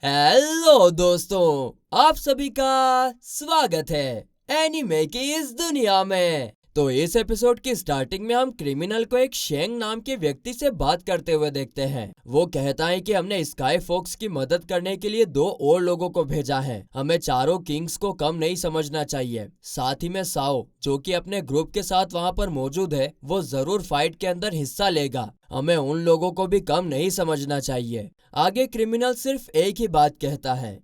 Hello दोस्तों, आप सभी का स्वागत है एनीमे की इस दुनिया में। तो इस एपिसोड की स्टार्टिंग में हम क्रिमिनल को एक शेंग नाम के व्यक्ति से बात करते हुए देखते हैं। वो कहता है कि हमने स्काई फॉक्स की मदद करने के लिए 2 और लोगों को भेजा है। हमें चारों किंग्स को कम नहीं समझना चाहिए। साथ ही में साओ, जो कि अपने ग्रुप के साथ वहाँ पर मौजूद है, वो जरूर फाइट के अंदर हिस्सा लेगा। हमें उन लोगों को भी कम नहीं समझना चाहिए। आगे क्रिमिनल सिर्फ एक ही बात कहता है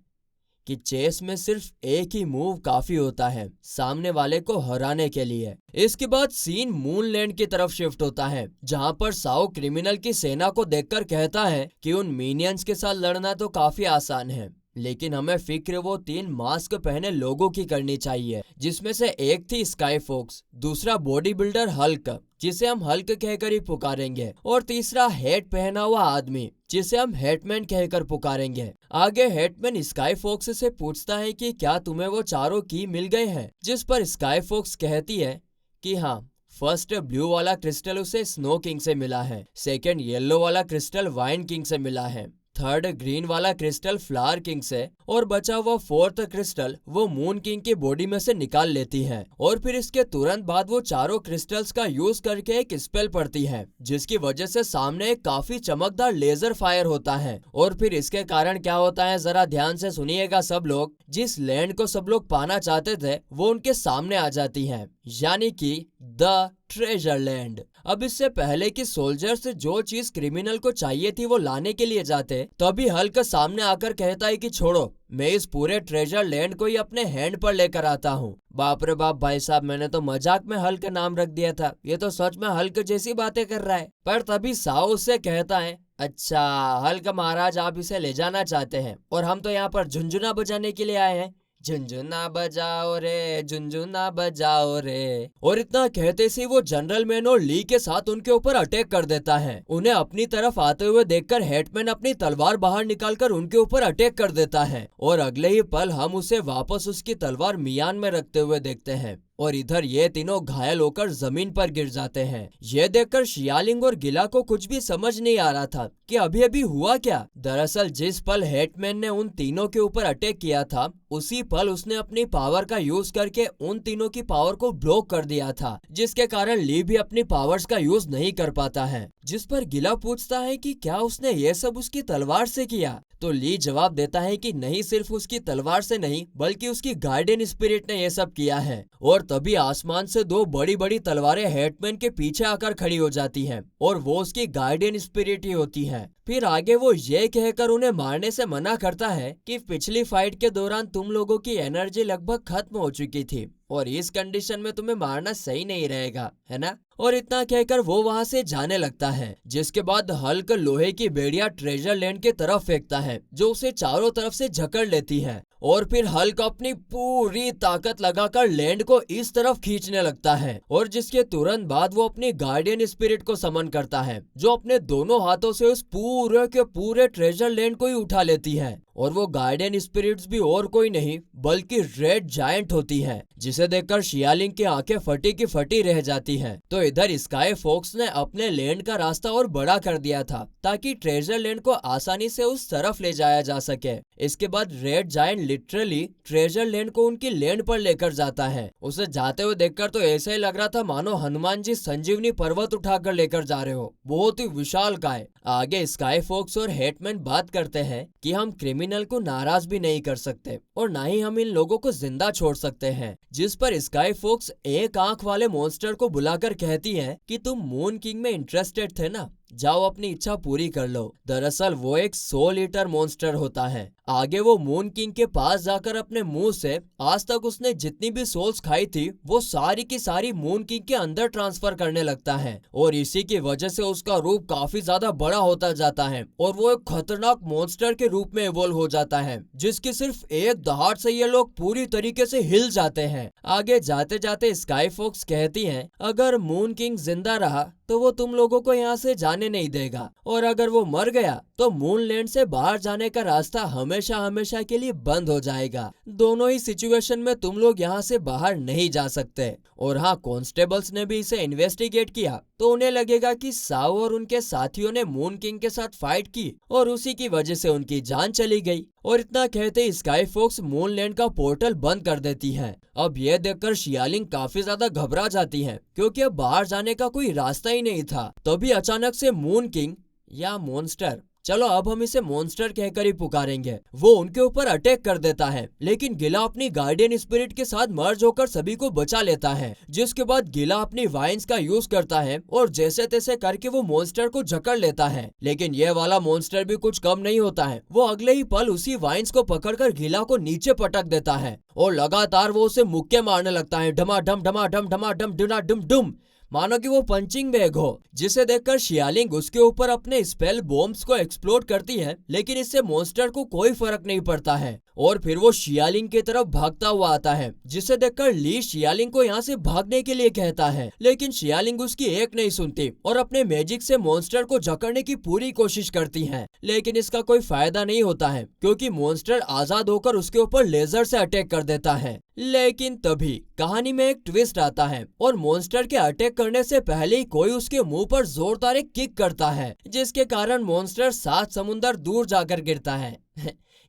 कि चेस में सिर्फ एक ही मूव काफी होता है सामने वाले को हराने के लिए। इसके बाद सीन मूनलैंड की तरफ शिफ्ट होता है, जहां पर साओ क्रिमिनल की सेना को देखकर कहता है कि उन मिनियंस के साथ लड़ना तो काफी आसान है, लेकिन हमें फिक्र वो 3 मास्क पहने लोगों की करनी चाहिए, जिसमें से एक थी स्काई फॉक्स, दूसरा बॉडी बिल्डर हल्क, जिसे हम हल्क कहकर ही पुकारेंगे, और तीसरा हेट पहना हुआ आदमी, जिसे हम हेटमैन कहकर पुकारेंगे। आगे हेटमैन स्काई फॉक्स से पूछता है कि क्या तुम्हें वो चारों की मिल गए हैं, जिस पर स्काई फॉक्स कहती है कि हाँ। फर्स्ट ब्लू वाला क्रिस्टल उसे स्नो किंग से मिला है, सेकंड येलो वाला क्रिस्टल वाइन किंग से मिला है, थर्ड ग्रीन वाला क्रिस्टल फ्लावर किंग से, और बचा हुआ फोर्थ क्रिस्टल वो मून किंग की बॉडी में से निकाल लेती है। और फिर इसके तुरंत बाद वो चारों क्रिस्टल्स का यूज करके एक स्पेल पढ़ती है, जिसकी वजह से सामने एक काफी चमकदार लेजर फायर होता है। और फिर इसके कारण क्या होता है, जरा ध्यान से सुनिएगा सब लोग। जिस लैंड को सब लोग पाना चाहते थे वो उनके सामने आ जाती है, यानी कि द ट्रेजर लैंड। अब इससे पहले कि सोल्जर्स जो चीज क्रिमिनल को चाहिए थी वो लाने के लिए जाते, तभी हल्क सामने आकर कहता है कि छोड़ो, मैं इस पूरे ट्रेजर लैंड को ही अपने हैंड पर लेकर आता हूँ। बाप रे बाप भाई साहब, मैंने तो मजाक में हल्क नाम रख दिया था, ये तो सच में हल्क जैसी बातें कर रहा है। पर तभी साओ उससे कहता है, अच्छा हल्क महाराज, आप इसे ले जाना चाहते हैं और हम तो यहाँ पर झुनझुना बजाने के लिए आए हैं। झुनझुना बजाओ रे, झुनझुना बजाओ रे। और इतना कहते से वो जनरल मैन और ली के साथ उनके ऊपर अटैक कर देता है। उन्हें अपनी तरफ आते हुए देखकर हेटमैन अपनी तलवार बाहर निकालकर उनके ऊपर अटैक कर देता है, और अगले ही पल हम उसे वापस उसकी तलवार मियान में रखते हुए देखते हैं। और इधर ये तीनों घायल होकर जमीन पर गिर जाते हैं। ये देखकर शियालिंग और गिला को कुछ भी समझ नहीं आ रहा था कि अभी अभी हुआ क्या। दरअसल जिस पल हेटमैन ने उन तीनों के ऊपर अटैक किया था, उसी पल उसने अपनी पावर का यूज करके उन तीनों की पावर को ब्लॉक कर दिया था, जिसके कारण ली भी अपनी पावर्स का यूज नहीं कर पाता है। जिस पर गिला पूछता है कि क्या उसने ये सब उसकी तलवार से किया, तो ली जवाब देता है कि नहीं, सिर्फ उसकी तलवार से नहीं बल्कि उसकी गार्डियन स्पिरिट ने यह सब किया है। और तभी आसमान से 2 बड़ी बड़ी तलवारें हेटमैन के पीछे आकर खड़ी हो जाती हैं, और वो उसकी गार्डियन स्पिरिट ही होती है। फिर आगे वो ये कहकर उन्हें मारने से मना करता है कि पिछली फाइट के दौरान तुम लोगों की एनर्जी लगभग खत्म हो चुकी थी, और इस कंडीशन में तुम्हें मारना सही नहीं रहेगा, है ना। और इतना कहकर वो वहां से जाने लगता है, जिसके बाद हल्क लोहे की बेड़िया ट्रेजर लैंड की तरफ फेंकता है, जो उसे चारों तरफ से जकड़ लेती है। और फिर हल्क अपनी पूरी ताकत लगाकर लैंड को इस तरफ खींचने लगता है, और जिसके तुरंत बाद वो अपनी गार्डियन स्पिरिट को समन करता है, जो अपने दोनों हाथों से उस पूरे के पूरे ट्रेजर लैंड को ही उठा लेती है। और वो गार्डियन स्पिरिट्स भी और कोई नहीं बल्कि रेड जायंट होती है, जिसे देखकर शियालिंग की आंखें फटी की फटी रह जाती हैं। तो इधर स्काई फॉक्स ने अपने लैंड का रास्ता और बड़ा कर दिया था, ताकि ट्रेजर लैंड को आसानी से उस तरफ ले जाया जा सके। इसके बाद red giant literally treasure land को उनकी लैंड पर लेकर जाता है। उसे जाते हुए देखकर तो ऐसा ही लग रहा था मानो हनुमान जी संजीवनी पर्वत उठाकर लेकर जा रहे हो, बहुत ही विशालकाय। आगे स्काई फॉक्स और हेटमैन बात करते हैं कि हम क्रिमिनल को नाराज भी नहीं कर सकते, और ना ही हम इन लोगों को जिंदा छोड़ सकते हैं। जिस पर स्काई फॉक्स एक आंख वाले मॉन्स्टर को बुलाकर कहती है कि तुम मून किंग में इंटरेस्टेड थे ना, जाओ अपनी इच्छा पूरी कर लो। दरअसल वो एक 100 लीटर मॉन्स्टर होता है। आगे वो मून किंग के पास जाकर अपने मुंह से आज तक उसने जितनी भी सोल्स खाई थी वो सारी की सारी मून किंग के अंदर ट्रांसफर करने लगता है, और इसी की वजह से उसका रूप काफी ज्यादा बड़ा होता जाता है, और वो एक खतरनाक मॉन्स्टर के रूप में इवॉल्व हो जाता है, जिसकी सिर्फ एक दहाड़ से ये लोग पूरी तरीके से हिल जाते हैं। आगे जाते जाते स्काई फॉक्स कहती है, अगर मून किंग जिंदा रहा तो वो तुम लोगों को यहाँ से जाने नहीं देगा, और अगर वो मर गया तो मूनलैंड से बाहर जाने का रास्ता हमें हमेशा हमेशा के लिए बंद हो जाएगा। दोनों ही सिचुएशन में तुम लोग यहाँ से बाहर नहीं जा सकते। और हाँ, कॉन्स्टेबल्स ने भी इसे इन्वेस्टिगेट किया तो उन्हें लगेगा कि साओ और उनके साथियों ने मून किंग के साथ फाइट की और उसी की वजह से उनकी जान चली गई। और इतना कहते स्काई फॉक्स मूनलैंड का पोर्टल बंद कर देती है। अब यह देखकर शियालिंग काफी ज्यादा घबरा जाती है क्योंकि अब बाहर जाने का कोई रास्ता ही नहीं था। तभी अचानक से मून किंग या मॉन्स्टर, चलो अब हम इसे मॉन्स्टर कहकर ही पुकारेंगे, वो उनके ऊपर अटैक कर देता है। लेकिन गिला अपनी गार्डियन स्पिरिट के साथ मर्ज होकर सभी को बचा लेता है, जिसके बाद गिला अपनी वाइन्स का यूज करता है और जैसे तैसे करके वो मॉन्स्टर को जकड़ लेता है। लेकिन ये वाला मॉन्स्टर भी कुछ कम नहीं होता है, वो अगले ही पल उसी वाइन्स को पकड़कर गिला को नीचे पटक देता है और लगातार वो उसे मुक्के मारने लगता है, डमाडम डमाडम डमाडम डुना डुम डुम, मानो कि वो पंचिंग बैग हो। जिसे देखकर शियालिंग उसके ऊपर अपने स्पेल बॉम्ब्स को एक्सप्लोड करती है, लेकिन इससे मॉन्स्टर को कोई फर्क नहीं पड़ता है और फिर वो शियालिंग की तरफ भागता हुआ आता है। जिसे देखकर ली शियालिंग को यहाँ से भागने के लिए कहता है, लेकिन शियालिंग उसकी एक नहीं सुनती और अपने मैजिक से मॉन्स्टर को जकड़ने की पूरी कोशिश करती है। लेकिन इसका कोई फायदा नहीं होता है क्योंकि मॉन्स्टर आजाद होकर उसके ऊपर लेजर से अटैक कर देता है। लेकिन तभी कहानी में एक ट्विस्ट आता है और मॉन्स्टर के अटैक करने से पहले ही कोई उसके मुंह पर जोरदार एक किक करता है, जिसके कारण मॉन्स्टर 7 समुंदर दूर जाकर गिरता है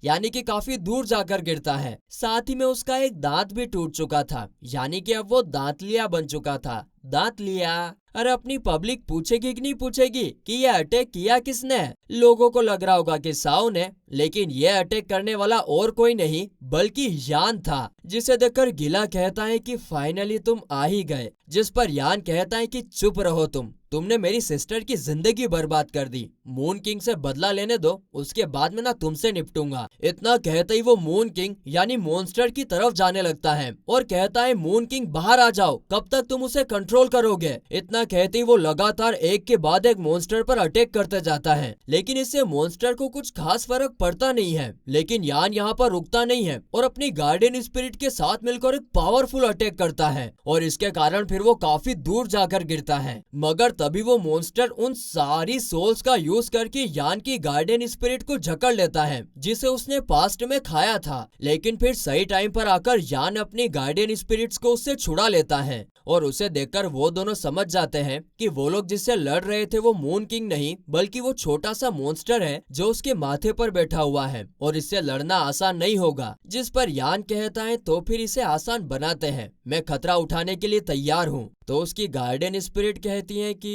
यानी कि काफी दूर जाकर गिरता है। साथ ही में उसका एक दांत भी टूट चुका था, यानी कि अब वो दांतलिया बन चुका था। दांतलिया, अरे अपनी पब्लिक पूछेगी कि नहीं पूछेगी कि ये अटैक किया किसने? लोगों को लग रहा होगा कि साओ ने, लेकिन ये अटैक करने वाला और कोई नहीं बल्कि यान था। जिसे देखकर गिला कहता है कि फाइनली तुम आ ही गए, जिस पर यान कहता है कि चुप रहो तुमने मेरी सिस्टर की जिंदगी बर्बाद कर दी। मून किंग से बदला लेने दो, उसके बाद में ना तुमसे निपटूंगा। इतना कहते ही वो मून किंग यानी मॉन्स्टर की तरफ जाने लगता है और कहता है मून किंग बाहर आ जाओ, कब तक तुम उसे कंट्रोल करोगे? इतना कहते ही वो लगातार एक के बाद एक मॉन्स्टर पर अटैक करते जाता है, लेकिन इससे मॉन्स्टर को कुछ खास फर्क पड़ता नहीं है। लेकिन यान यहाँ पर रुकता नहीं है और अपनी गार्डियन स्पिरिट के साथ मिलकर एक पावरफुल अटैक करता है और इसके कारण फिर वो काफी दूर जाकर गिरता है। मगर तभी वो मॉन्स्टर उन सारी सोल्स का यूज करके यान की गार्डियन स्पिरिट को जकड़ लेता है जिसे उसने पास्ट में खाया था। लेकिन फिर सही टाइम पर आकर यान अपनी गार्डियन स्पिरिट्स को उससे छुड़ा लेता है और उसे देखकर वो दोनों समझ जाते हैं कि वो लोग जिससे लड़ रहे थे वो मून किंग नहीं बल्कि वो छोटा सा मॉन्स्टर है जो उसके माथे पर बैठा हुआ है और इससे लड़ना आसान नहीं होगा। जिस पर यान कहता है तो फिर इसे आसान बनाते हैं, मैं खतरा उठाने के लिए तैयार हूँ। तो उसकी गार्डियन स्पिरिट कहती है कि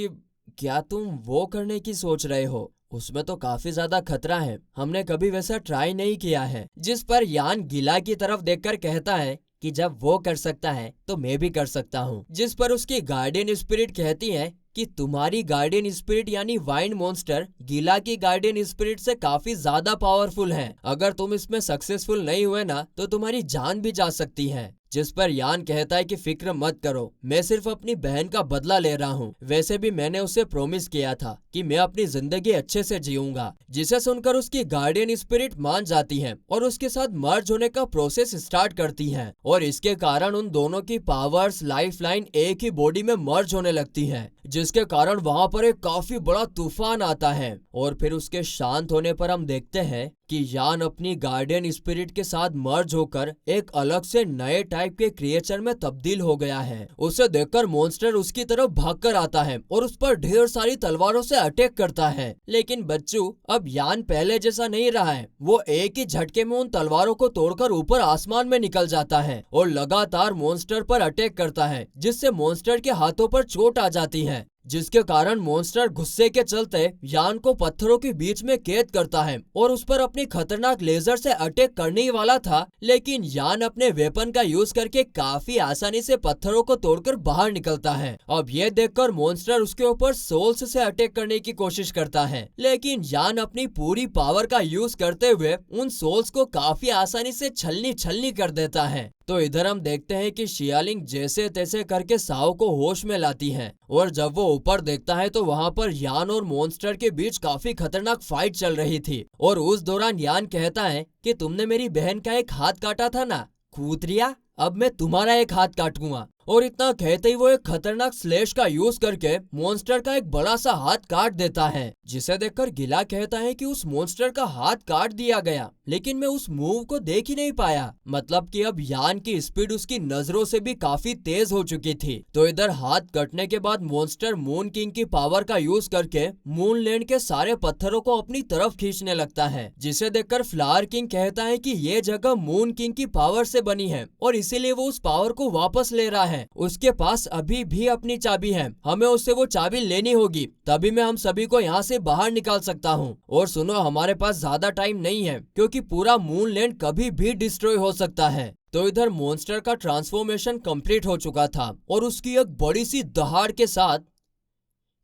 क्या तुम वो करने की सोच रहे हो? उसमें तो काफी ज्यादा खतरा है, हमने कभी वैसा ट्राई नहीं किया है। जिस पर यान गिला की तरफ देखकर कहता है कि जब वो कर सकता है तो मैं भी कर सकता हूँ। जिस पर उसकी गार्डियन स्पिरिट कहती है कि तुम्हारी गार्डियन स्पिरिट यानी वाइंड मॉन्स्टर गिला की गार्डियन स्पिरिट से काफी ज्यादा पावरफुल है, अगर तुम इसमें सक्सेसफुल नहीं हुए ना तो तुम्हारी जान भी जा सकती है। जिस पर यान कहता है कि फिक्र मत करो, मैं सिर्फ अपनी बहन का बदला ले रहा हूँ, वैसे भी मैंने उसे प्रॉमिस किया था कि मैं अपनी जिंदगी अच्छे से जीऊंगा। जिसे सुनकर उसकी गार्डियन स्पिरिट मान जाती है और उसके साथ मर्ज होने का प्रोसेस स्टार्ट करती है और इसके कारण उन दोनों की पावर्स लाइफ लाइन एक ही बॉडी में मर्ज होने लगती है, जिसके कारण वहाँ पर एक काफी बड़ा तूफान आता है। और फिर उसके शांत होने पर हम देखते हैं कि यान अपनी गार्डियन स्पिरिट के साथ मर्ज होकर एक अलग से नए टाइप के क्रिएचर में तब्दील हो गया है। उसे देखकर मॉन्स्टर उसकी तरफ भागकर आता है और उस पर ढेर सारी तलवारों से अटैक करता है। लेकिन बच्चों, अब यान पहले जैसा नहीं रहा है, वो एक ही झटके में उन तलवारों को तोड़कर ऊपर आसमान में निकल जाता है और लगातार मॉन्स्टर पर अटैक करता है, जिससे मॉन्स्टर के हाथों पर चोट आ जाती है, जिसके कारण मॉन्स्टर गुस्से के चलते यान को पत्थरों के बीच में कैद करता है और उस पर अपनी खतरनाक लेजर से अटैक करने ही वाला था। लेकिन यान अपने वेपन का यूज करके काफी आसानी से पत्थरों को तोड़कर बाहर निकलता है। अब ये देखकर मॉन्स्टर उसके ऊपर सोल्स से अटैक करने की कोशिश करता है, लेकिन यान अपनी पूरी पावर का यूज करते हुए उन सोल्स को काफी आसानी से छलनी छलनी कर देता है। तो इधर हम देखते हैं कि शियालिंग जैसे तैसे करके साओ को होश में लाती है और जब वो ऊपर देखता है तो वहाँ पर यान और मॉन्स्टर के बीच काफी खतरनाक फाइट चल रही थी। और उस दौरान यान कहता है कि तुमने मेरी बहन का एक हाथ काटा था ना, कूतरिया, अब मैं तुम्हारा एक हाथ काटूंगा। और इतना कहते ही वो एक खतरनाक स्लेश का यूज करके मॉन्स्टर का एक बड़ा सा हाथ काट देता है, जिसे देखकर गिला कहता है कि उस मॉन्स्टर का हाथ काट दिया गया, लेकिन मैं उस मूव को देख ही नहीं पाया। मतलब कि अब यान की स्पीड उसकी नजरों से भी काफी तेज हो चुकी थी। तो इधर हाथ कटने के बाद मॉन्स्टर मून किंग की पावर का यूज करके मून लैंड के सारे पत्थरों को अपनी तरफ खींचने लगता है, जिसे देखकर फ्लावर किंग कहता है कि ये जगह मून किंग की पावर से बनी है और इसीलिए वो उस पावर को वापस ले रहा है। उसके पास अभी भी अपनी चाबी है, हमें उससे वो चाबी लेनी होगी, तभी मैं हम सभी को यहाँ से बाहर निकाल सकता हूँ। और सुनो, हमारे पास ज्यादा टाइम नहीं है क्योंकि पूरा मून लैंड कभी भी डिस्ट्रॉय हो सकता है। तो इधर मॉन्स्टर का ट्रांसफॉर्मेशन कंप्लीट हो चुका था और उसकी एक बड़ी सी दहाड़ के साथ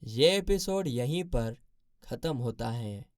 ये एपिसोड यहीं पर खत्म होता है।